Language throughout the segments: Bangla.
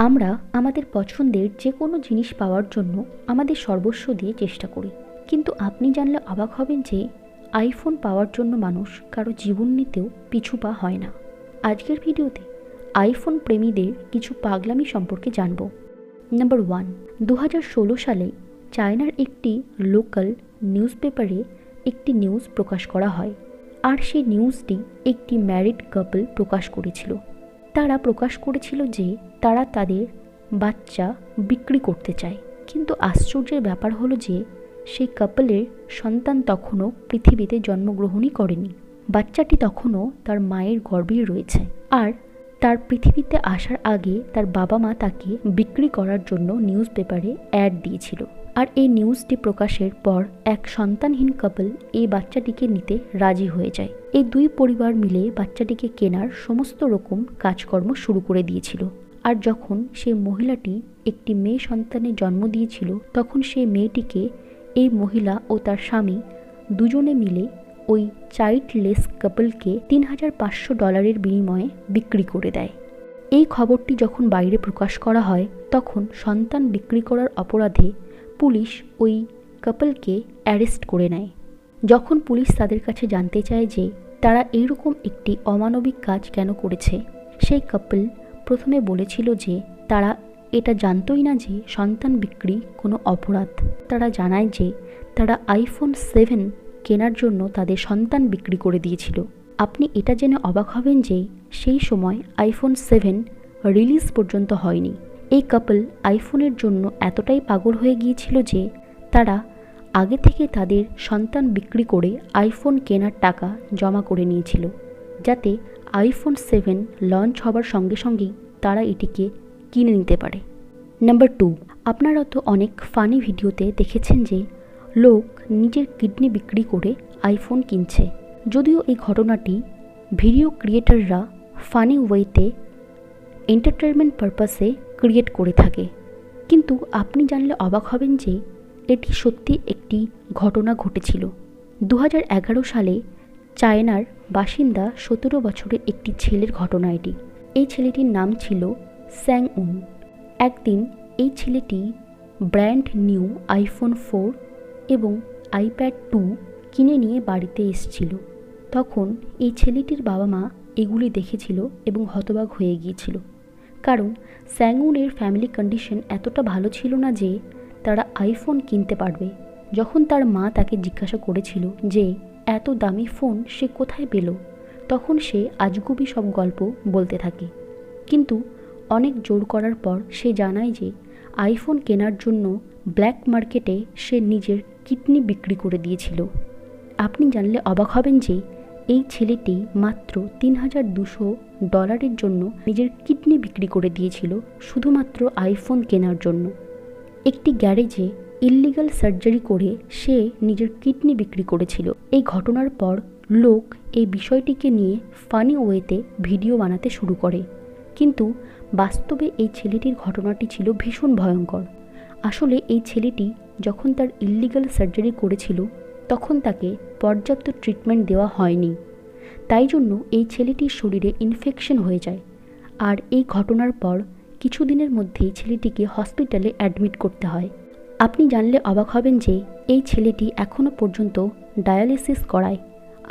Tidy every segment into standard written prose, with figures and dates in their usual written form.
আমরা আমাদের পছন্দের যে কোনো জিনিস পাওয়ার জন্য আমাদের সর্বস্ব দিয়ে চেষ্টা করি, কিন্তু আপনি জানলে অবাক হবেন যে আইফোন পাওয়ার জন্য মানুষ কারো জীবন নিতেও পিছু পা হয় না। আজকের ভিডিওতে আইফোন প্রেমীদের কিছু পাগলামি সম্পর্কে জানব। নাম্বার 1, 2016 সালে চায়নার একটি লোকাল নিউজ পেপারে একটি নিউজ প্রকাশ করা হয়, আর সেই নিউজটি একটি ম্যারিড কাপল প্রকাশ করেছিল। তারা প্রকাশ করেছিল যে তারা তাদের বাচ্চা বিক্রি করতে চায়, কিন্তু আশ্চর্যের ব্যাপার হলো যে সেই কাপলের সন্তান তখনও পৃথিবীতে জন্মগ্রহণই করেনি। বাচ্চাটি তখনও তার মায়ের গর্ভেই রয়েছে, আর তার পৃথিবীতে আসার আগে তার বাবা মা তাকে বিক্রি করার জন্য নিউজ পেপারে অ্যাড দিয়েছিল। আর এই নিউজটি প্রকাশের পর এক সন্তানহীন কাপল এই বাচ্চাটিকে নিতে রাজি হয়ে যায়। এই দুই পরিবার মিলে বাচ্চাটিকে কেনার সমস্ত রকম কাজকর্ম শুরু করে দিয়েছিল। আর যখন সেই মহিলাটি একটি মেয়ে সন্তানের জন্ম দিয়েছিল, তখন সেই মেয়েটিকে এই মহিলা ও তার স্বামী দুজনে মিলে ওই চাইল্ডলেস কাপলকে $3,500 বিনিময়ে বিক্রি করে দেয়। এই খবরটি যখন বাইরে প্রকাশ করা হয়, তখন সন্তান বিক্রি করার অপরাধে পুলিশ ওই কাপলকে অ্যারেস্ট করে নেয়। যখন পুলিশ তাদের কাছে জানতে চায় যে তারা এইরকম একটি অমানবিক কাজ কেন করেছে, সেই কাপল প্রথমে বলেছিল যে তারা এটা জানতই না যে সন্তান বিক্রি কোনো অপরাধ। তারা জানায় যে তারা আইফোন 7 কেনার জন্য তাদের সন্তান বিক্রি করে দিয়েছিল। আপনি এটা জেনে অবাক হবেন যে সেই সময় আইফোন 7 রিলিজ পর্যন্ত হয়নি। এই কাপল আইফোনের জন্য এতটাই পাগল হয়ে গিয়েছিল যে তারা আগে থেকে তাদের সন্তান বিক্রি করে আইফোন কেনার টাকা জমা করে নিয়েছিল, যাতে আইফোন 7 লঞ্চ হবার সঙ্গে সঙ্গেই তারা এটিকে কিনে নিতে পারে। নাম্বার 2, আপনারা তো অনেক ফানি ভিডিওতে দেখেছেন যে লোক নিজের কিডনি বিক্রি করে আইফোন কিনছে। যদিও এই ঘটনাটি ভিডিও ক্রিয়েটাররা ফানি ওয়েতে এন্টারটেনমেন্ট পারপাসে ক্রিয়েট করে থাকে, কিন্তু আপনি জানলে অবাক হবেন যে এটি সত্যি একটি ঘটনা ঘটেছিল। 2011 সালে চায়নার বাসিন্দা 17 বছরের একটি ছেলের ঘটনা এটি। এই ছেলেটির নাম ছিল স্যাং উন। একদিন এই ছেলেটি ব্র্যান্ড নিউ আইফোন 4 এবং আইপ্যাড 2 কিনে নিয়ে বাড়িতে এসেছিল। তখন এই ছেলেটির বাবা মা এগুলি দেখেছিল এবং হতবাক হয়ে গিয়েছিল, কারণ স্যাংউনের ফ্যামিলি কন্ডিশন এতটা ভালো ছিল না যে তারা আইফোন কিনতে পারবে। যখন তার মা তাকে জিজ্ঞাসা করেছিল যে এত দামি ফোন সে কোথায় পেল, তখন সে আজগুবি সব গল্প বলতে থাকে। কিন্তু অনেক জোর করার পর সে জানায় যে আইফোন কেনার জন্য ব্ল্যাক মার্কেটে সে নিজের কিডনি বিক্রি করে দিয়েছিল। আপনি জানলে অবাক হবেন যে এই ছেলেটি মাত্র $3,200 জন্য নিজের কিডনি বিক্রি করে দিয়েছিল শুধুমাত্র আইফোন কেনার জন্য। একটি গ্যারেজে ইল্লিগাল সার্জারি করে সে নিজের কিডনি বিক্রি করেছিল। এই ঘটনার পর লোক এই বিষয়টিকে নিয়ে ফানি ওয়েতে ভিডিও বানাতে শুরু করে, কিন্তু বাস্তবে এই ছেলেটির ঘটনাটি ছিল ভীষণ ভয়ঙ্কর। আসলে এই ছেলেটি যখন তার ইল্লিগাল সার্জারি করেছিল, তখন তাকে পর্যাপ্ত ট্রিটমেন্ট দেওয়া হয়নি, তাই জন্য এই ছেলেটির শরীরে ইনফেকশন হয়ে যায়। আর এই ঘটনার পর কিছুদিনের মধ্যেই ছেলেটিকে হসপিটালে অ্যাডমিট করতে হয়। আপনি জানলে অবাক হবেন যে এই ছেলেটি এখনও পর্যন্ত ডায়ালিসিস করায়,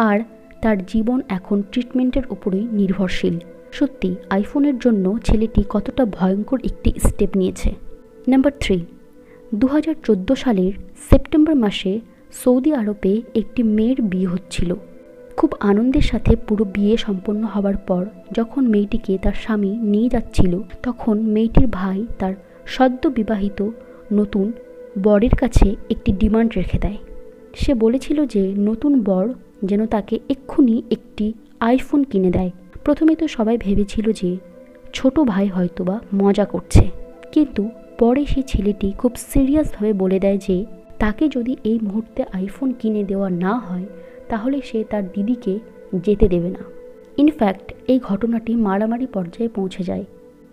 আর তার জীবন এখন ট্রিটমেন্টের উপরেই নির্ভরশীল। সত্যি আইফোনের জন্য ছেলেটি কতটা ভয়ঙ্কর একটি স্টেপ নিয়েছে। নাম্বার 3, 2014 সালের সেপ্টেম্বর মাসে সৌদি আরবে একটি মেয়ের বিয়ে হচ্ছিল। খুব আনন্দের সাথে পুরো বিয়ে সম্পন্ন হওয়ার পর যখন মেয়েটিকে তার স্বামী নিয়ে যাচ্ছিল, তখন মেয়েটির ভাই তার সদ্য বিবাহিত নতুন বরের কাছে একটি ডিমান্ড রেখে দেয়। সে বলেছিল যে নতুন বর যেন তাকে এক্ষুনি একটি আইফোন কিনে দেয়। প্রথমে তো সবাই ভেবেছিল যে ছোট ভাই হয়তোবা মজা করছে, কিন্তু পরে সেই ছেলেটি খুব সিরিয়াসভাবে বলে দেয় যে তাকে যদি এই মুহূর্তে আইফোন কিনে দেওয়া না হয়, তাহলে সে তার দিদিকে যেতে দেবে না। ইনফ্যাক্ট এই ঘটনাটি মারামারি পর্যায়ে পৌঁছে যায়।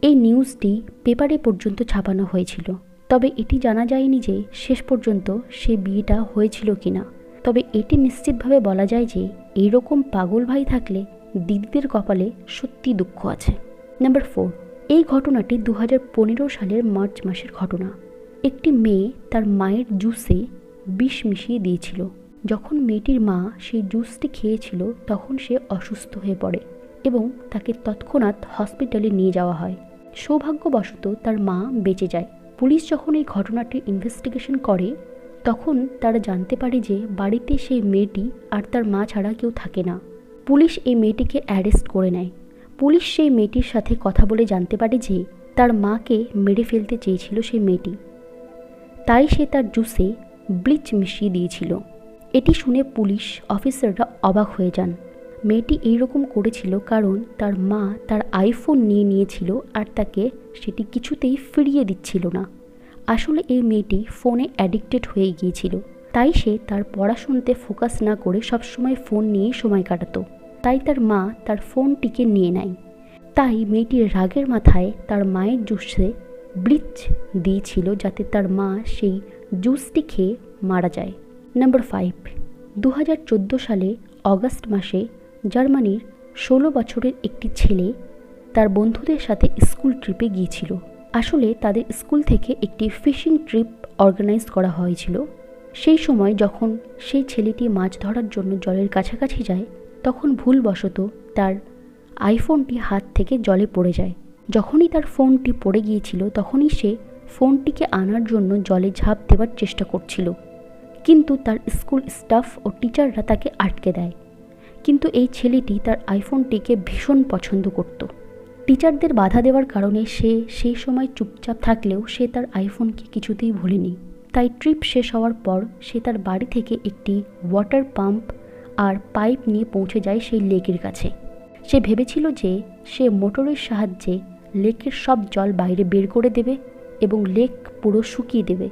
এই নিউজটি পেপারে পর্যন্ত ছাপানো হয়েছিল, তবে এটি জানা যায়নি যে শেষ পর্যন্ত সে বিয়েটা হয়েছিল কিনা। তবে এটি নিশ্চিতভাবে বলা যায় যে এইরকম পাগল ভাই থাকলে দিদিদের কপালে সত্যি দুঃখ আছে। নাম্বার 4, এই ঘটনাটি 2015 সালের মার্চ মাসের ঘটনা। একটি মেয়ে তার মায়ের জুসে বিষ মিশিয়ে দিয়েছিল। যখন মেয়েটির মা সেই জুসটি খেয়েছিল তখন সে অসুস্থ হয়ে পড়ে এবং তাকে তৎক্ষণাৎ হসপিটালে নিয়ে যাওয়া হয়। সৌভাগ্যবশত তার মা বেঁচে যায়। পুলিশ যখন এই ঘটনাটির ইনভেস্টিগেশন করে তখন তারা জানতে পারে যে বাড়িতে সেই মেয়েটি আর তার মা ছাড়া কেউ থাকে না। পুলিশ এই মেয়েটিকে অ্যারেস্ট করে নেয়। পুলিশ সেই মেয়েটির সাথে কথা বলে জানতে পারে যে তার মাকে মেরে ফেলতে চেয়েছিল সেই মেয়েটি, তাই সে তার জুসে ব্লিচ মিশিয়ে দিয়েছিল। এটি শুনে পুলিশ অফিসাররা অবাক হয়ে যান। মেয়েটি এইরকম করেছিল কারণ তার মা তার আইফোন নিয়ে নিয়েছিল আর তাকে সেটি কিছুতেই ফিরিয়ে দিচ্ছিল না। আসলে এই মেয়েটি ফোনে অ্যাডিক্টেড হয়ে গিয়েছিল, তাই সে তার পড়াশুনোতে ফোকাস না করে সবসময় ফোন নিয়েই সময় কাটাতো। তাই তার মা তার ফোনটিকে নিয়ে নেয়। তাই মেয়েটির রাগের মাথায় তার মায়ের জুসে ব্লিচ দিয়েছিল যাতে তার মা সেই জুসটি খেয়ে মারা যায়। নাম্বার 5, 2014 সালে অগাস্ট মাসে জার্মানির 16 বছরের একটি ছেলে তার বন্ধুদের সাথে স্কুল ট্রিপে গিয়েছিল। আসলে তাদের স্কুল থেকে একটি ফিশিং ট্রিপ অর্গানাইজ করা হয়েছিল। সেই সময় যখন সেই ছেলেটি মাছ ধরার জন্য জলের কাছাকাছি যায় তখন ভুলবশত তার আইফোনটি হাত থেকে জলে পড়ে যায়। যখনই তার ফোনটি পড়ে গিয়েছিল তখনই সে ফোনটিকে আনার জন্য জলে ঝাঁপ দেওয়ার চেষ্টা করছিল, কিন্তু তার স্কুল স্টাফ ও টিচাররা তাকে আটকে দেয়। কিন্তু এই ছেলেটি তার আইফোনটিকে ভীষণ পছন্দ করত। টিচারদের বাধা দেওয়ার কারণে সে সেই সময় চুপচাপ থাকলেও সে তার আইফোনকে কিছুতেই ভোলেনি। তাই ট্রিপ শেষ হওয়ার পর সে তার বাড়ি থেকে একটি ওয়াটার পাম্প আর পাইপ নিয়ে পৌঁছে যায় সেই লেকের কাছে। সে ভেবেছিল যে সে মোটরের সাহায্যে লেকের সব জল বাইরে বের করে দেবে এবং লেক পুরো শুকিয়ে দেবে,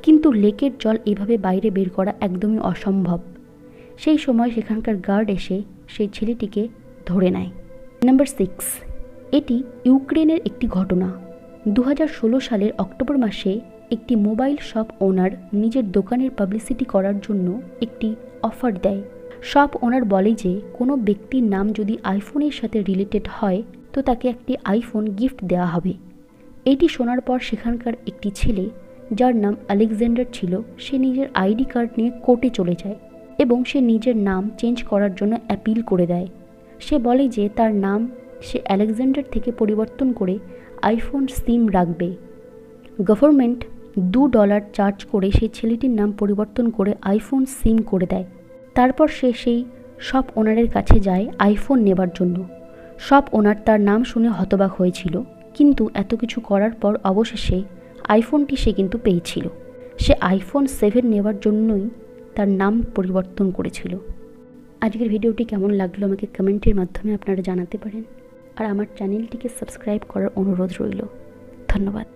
কিন্তু লেকের জল এভাবে বাইরে বের করা একদমই অসম্ভব। সেই সময় সেখানকার গার্ড এসে সেই ছেলেটিকে ধরে নেয়। নাম্বার 6, এটি ইউক্রেনের একটি ঘটনা। 2016 সালের অক্টোবর মাসে একটি মোবাইল শপ ওনার নিজের দোকানের পাবলিসিটি করার জন্য একটি অফার দেয়। শপ ওনার বলে যে কোনো ব্যক্তির নাম যদি আইফোনের সাথে রিলেটেড হয় তো তাকে একটি আইফোন গিফট দেওয়া হবে। এইটি শোনার পর সেখানকার একটি ছেলে যার নাম আলেকজান্ডার ছিল সে নিজের আইডি কার্ড নিয়ে কোর্টে চলে যায় এবং সে নিজের নাম চেঞ্জ করার জন্য অ্যাপিল করে দেয়। সে বলে যে তার নাম সে আলেকজান্ডার থেকে পরিবর্তন করে আইফোন সিম রাখবে। গভর্নমেন্ট $2 চার্জ করে সেই ছেলেটির নাম পরিবর্তন করে আইফোন সিম করে দেয়। তারপর সে সেই শপ ওনারের কাছে যায় আইফোন নেবার জন্য। শপ ওনার তার নাম শুনে হতবাক হয়েছিল, কিন্তু এত কিছু করার পর অবশেষে আইফোনটি সে কিন্তু পেয়েছিল। সে আইফোন 7 নেবার জন্যই তার নাম পরিবর্তন করেছিল। আজকের ভিডিওটি কেমন লাগলো আমাকে কমেন্টের মাধ্যমে আপনারা জানাতে পারেন, আর আমার চ্যানেলটিকে সাবস্ক্রাইব করার অনুরোধ রইল। ধন্যবাদ।